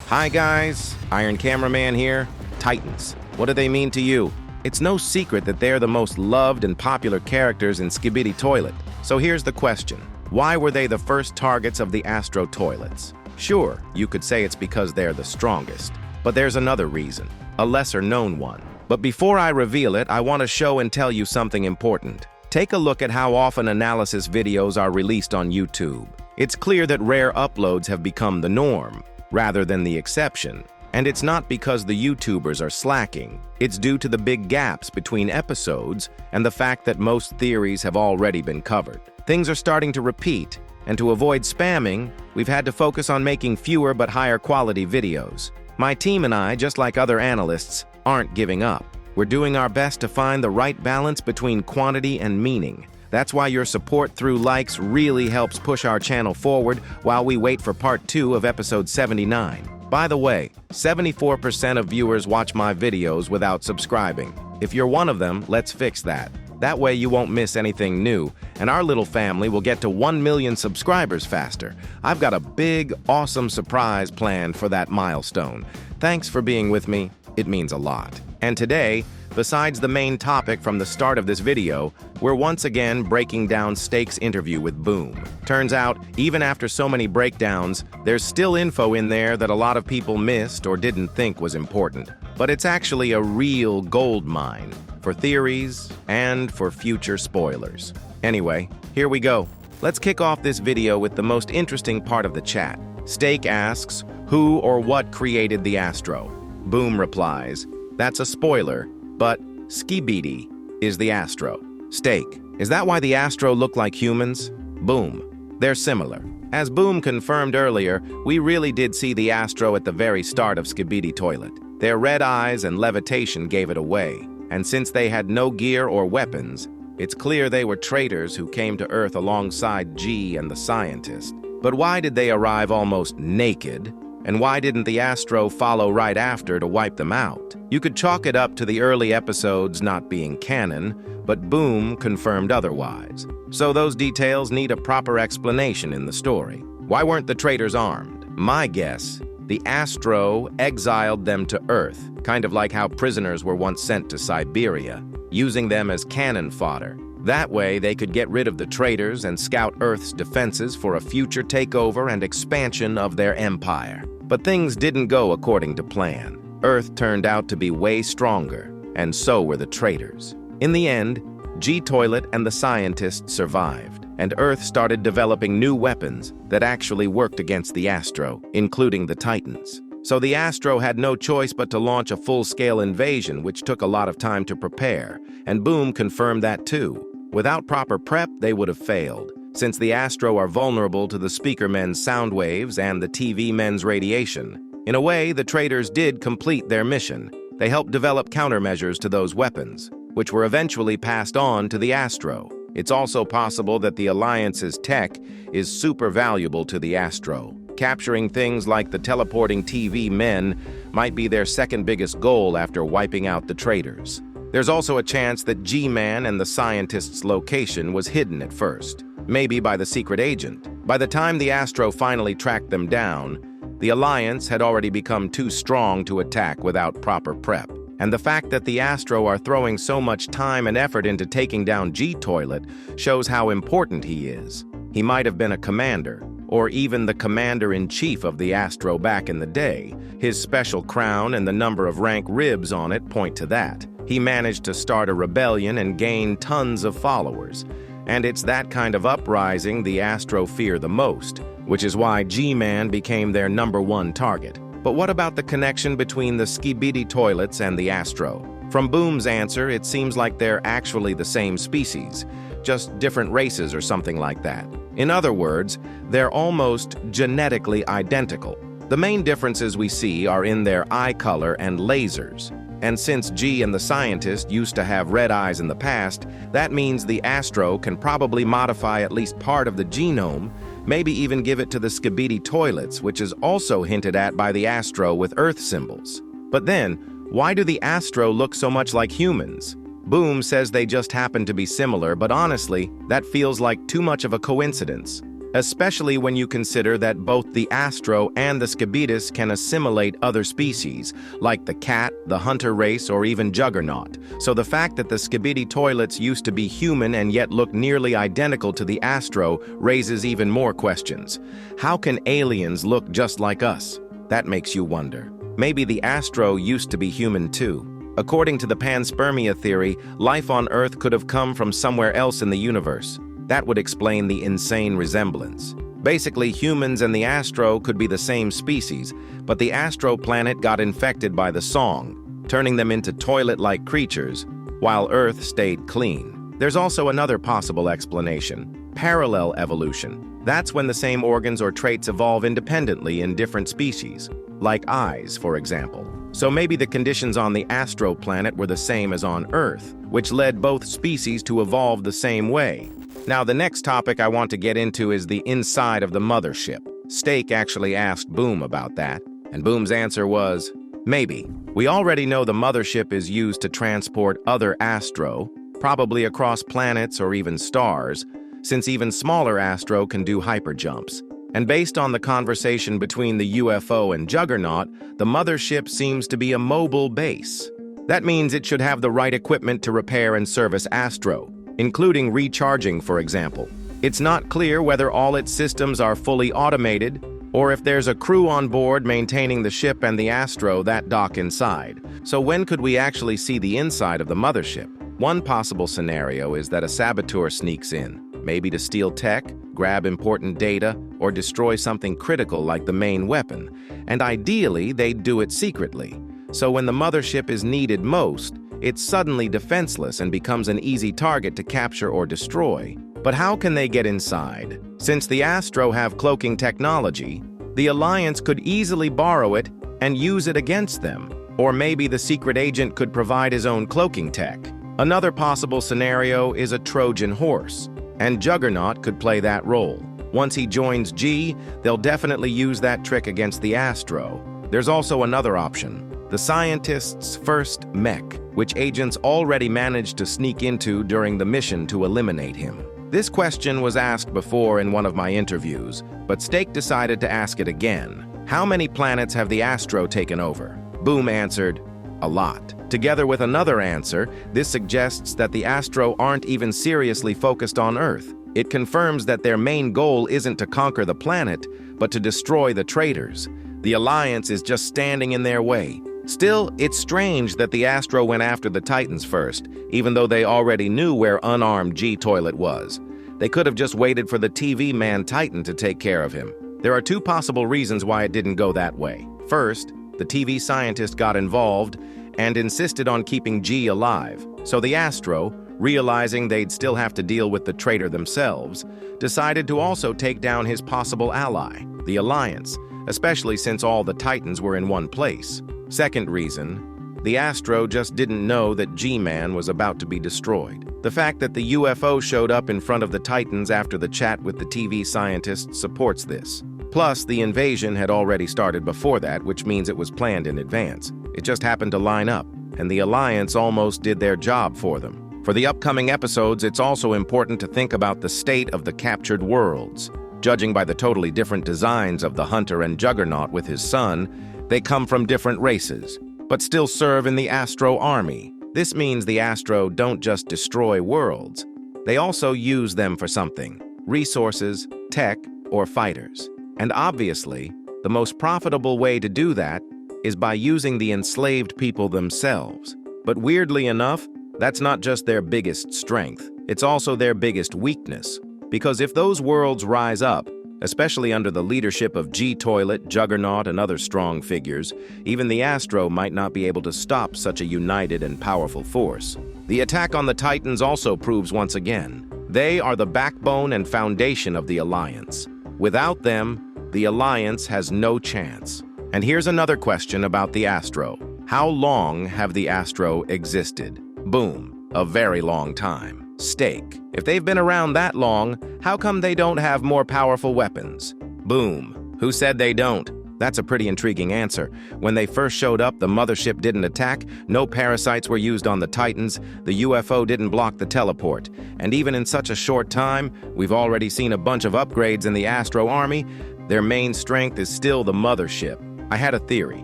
Hi guys, Iron Cameraman here. Titans. What do they mean to you? It's no secret that they're the most loved and popular characters in Skibidi Toilet. So here's the question. Why were they the first targets of the Astro toilets? Sure, you could say it's because they're the strongest. But there's another reason, a lesser-known one. But before I reveal it, I want to show and tell you something important. Take a look at how often analysis videos are released on YouTube. It's clear that rare uploads have become the norm, rather than the exception. And it's not because the YouTubers are slacking. It's due to the big gaps between episodes and the fact that most theories have already been covered. Things are starting to repeat, and to avoid spamming, we've had to focus on making fewer but higher quality videos. My team and I, just like other analysts, aren't giving up. We're doing our best to find the right balance between quantity and meaning. That's why your support through likes really helps push our channel forward while we wait for part 2 of episode 79. By the way, 74% of viewers watch my videos without subscribing. If you're one of them, let's fix that. That way you won't miss anything new, and our little family will get to 1 million subscribers faster. I've got a big, awesome surprise planned for that milestone. Thanks for being with me. It means a lot. And today, besides the main topic from the start of this video, we're once again breaking down Steak's interview with Boom. Turns out, even after so many breakdowns, there's still info in there that a lot of people missed or didn't think was important. But it's actually a real gold mine for theories and for future spoilers. Anyway, here we go. Let's kick off this video with the most interesting part of the chat. Steak asks, who or what created the Astro? Boom replies, that's a spoiler, but skibidi is the Astro. Steak, is that why the Astro look like humans? Boom, they're similar. As Boom confirmed earlier, we really did see the Astro at the very start of Skibidi Toilet. Their red eyes and levitation gave it away, and since they had no gear or weapons, it's clear they were traitors who came to Earth alongside G and the scientist. But why did they arrive almost naked? And why didn't the Astro follow right after to wipe them out? You could chalk it up to the early episodes not being canon, but Boom confirmed otherwise. So those details need a proper explanation in the story. Why weren't the traitors armed? My guess, the Astro exiled them to Earth, kind of like how prisoners were once sent to Siberia, using them as cannon fodder. That way, they could get rid of the traitors and scout Earth's defenses for a future takeover and expansion of their empire. But things didn't go according to plan. Earth turned out to be way stronger, and so were the traitors. In the end, G-Toilet and the scientists survived, and Earth started developing new weapons that actually worked against the Astro, including the Titans. So the Astro had no choice but to launch a full-scale invasion, which took a lot of time to prepare, and Boom confirmed that too. Without proper prep, they would have failed, since the Astro are vulnerable to the speaker men's sound waves and the TV men's radiation. In a way, the traitors did complete their mission. They helped develop countermeasures to those weapons, which were eventually passed on to the Astro. It's also possible that the Alliance's tech is super valuable to the Astro. Capturing things like the teleporting TV men might be their second biggest goal after wiping out the traitors. There's also a chance that G-Man and the scientist's location was hidden at first, maybe by the secret agent. By the time the Astro finally tracked them down, the Alliance had already become too strong to attack without proper prep. And the fact that the Astro are throwing so much time and effort into taking down G-Toilet shows how important he is. He might have been a commander, or even the commander-in-chief of the Astro back in the day. His special crown and the number of rank ribs on it point to that. He managed to start a rebellion and gain tons of followers. And it's that kind of uprising the Astro fear the most, which is why G-Man became their #1 target. But what about the connection between the Skibidi Toilets and the Astro? From Boom's answer, it seems like they're actually the same species, just different races or something like that. In other words, they're almost genetically identical. The main differences we see are in their eye color and lasers. And since G and the scientist used to have red eyes in the past, that means the Astro can probably modify at least part of the genome, maybe even give it to the Skibidi Toilets, which is also hinted at by the Astro with Earth symbols. But then, why do the Astro look so much like humans? Boom says they just happen to be similar, but honestly, that feels like too much of a coincidence. especially when you consider that both the Astro and the skibidi can assimilate other species, like the cat, the hunter race, or even Juggernaut. So the fact that the skibidi toilets used to be human and yet look nearly identical to the Astro raises even more questions. How can aliens look just like us? That makes you wonder. Maybe the Astro used to be human too. According to the panspermia theory, life on Earth could have come from somewhere else in the universe. That would explain the insane resemblance. Basically, humans and the Astro could be the same species, but the Astro planet got infected by the song, turning them into toilet-like creatures, while Earth stayed clean. There's also another possible explanation: parallel evolution. That's when the same organs or traits evolve independently in different species, like eyes, for example. So maybe the conditions on the Astro planet were the same as on Earth, which led both species to evolve the same way. Now, the next topic I want to get into is the inside of the Mothership. Steak actually asked Boom about that, and Boom's answer was, maybe. We already know the Mothership is used to transport other Astro, probably across planets or even stars, since even smaller Astro can do hyperjumps. And based on the conversation between the UFO and Juggernaut, the Mothership seems to be a mobile base. That means it should have the right equipment to repair and service Astro, including recharging, for example. It's not clear whether all its systems are fully automated, or if there's a crew on board maintaining the ship and the Astro that dock inside. So when could we actually see the inside of the Mothership? One possible scenario is that a saboteur sneaks in, maybe to steal tech, grab important data, or destroy something critical like the main weapon. And ideally, they'd do it secretly. So when the Mothership is needed most, it's suddenly defenseless and becomes an easy target to capture or destroy. But how can they get inside? Since the Astro have cloaking technology, the Alliance could easily borrow it and use it against them. Or maybe the secret agent could provide his own cloaking tech. Another possible scenario is a Trojan horse, and Juggernaut could play that role. Once he joins G, they'll definitely use that trick against the Astro. There's also another option: the scientists' first mech, which agents already managed to sneak into during the mission to eliminate him. This question was asked before in one of my interviews, but Steak decided to ask it again. How many planets have the Astro taken over? Boom answered, a lot. Together with another answer, this suggests that the Astro aren't even seriously focused on Earth. It confirms that their main goal isn't to conquer the planet, but to destroy the traitors. The Alliance is just standing in their way. Still, it's strange that the Astro went after the Titans first, even though they already knew where unarmed G-Toilet was. They could have just waited for the TV man Titan to take care of him. There are two possible reasons why it didn't go that way. First, the TV scientist got involved and insisted on keeping G alive, so the Astro, realizing they'd still have to deal with the traitor themselves, decided to also take down his possible ally, the Alliance, especially since all the Titans were in one place. Second reason, the Astro just didn't know that G-Man was about to be destroyed. The fact that the UFO showed up in front of the Titans after the chat with the TV scientist supports this. Plus, the invasion had already started before that, which means it was planned in advance. It just happened to line up, and the Alliance almost did their job for them. For the upcoming episodes, it's also important to think about the state of the captured worlds. Judging by the totally different designs of the Hunter and Juggernaut with his son, they come from different races, but still serve in the Astro army. This means the Astro don't just destroy worlds. They also use them for something: resources, tech, or fighters. And obviously, the most profitable way to do that is by using the enslaved people themselves. But weirdly enough, that's not just their biggest strength, it's also their biggest weakness. Because if those worlds rise up, especially under the leadership of G-Toilet, Juggernaut, and other strong figures, even the Astro might not be able to stop such a united and powerful force. The attack on the Titans also proves once again, they are the backbone and foundation of the Alliance. Without them, the Alliance has no chance. And here's another question about the Astro. How long have the Astro existed? Boom, a very long time. Steak. If they've been around that long, how come they don't have more powerful weapons? Boom. Who said they don't? That's a pretty intriguing answer. When they first showed up, the Mothership didn't attack, no parasites were used on the Titans, the UFO didn't block the teleport. And even in such a short time, we've already seen a bunch of upgrades in the Astro army. Their main strength is still the Mothership. I had a theory.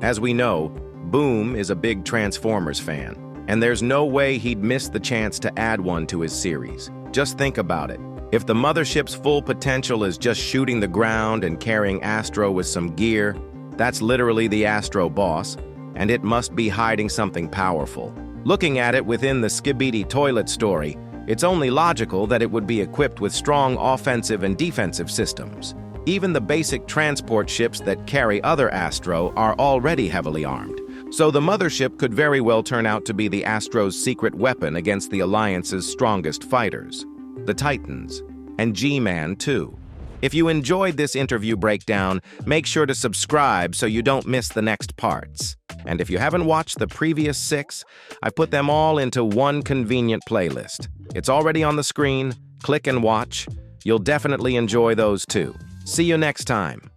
As we know, Boom is a big Transformers fan, and there's no way he'd miss the chance to add one to his series. Just think about it. If the Mothership's full potential is just shooting the ground and carrying Astro with some gear, that's literally the Astro boss, and it must be hiding something powerful. Looking at it within the skibidi toilet story, it's only logical that it would be equipped with strong offensive and defensive systems. Even the basic transport ships that carry other Astro are already heavily armed. So the Mothership could very well turn out to be the Astro's secret weapon against the Alliance's strongest fighters, the Titans, and G-Man too. If you enjoyed this interview breakdown, make sure to subscribe so you don't miss the next parts. And if you haven't watched the previous 6, I put them all into one convenient playlist. It's already on the screen. Click and watch. You'll definitely enjoy those too. See you next time.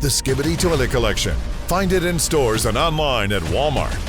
The Skibidi Toilet Collection. Find it in stores and online at Walmart.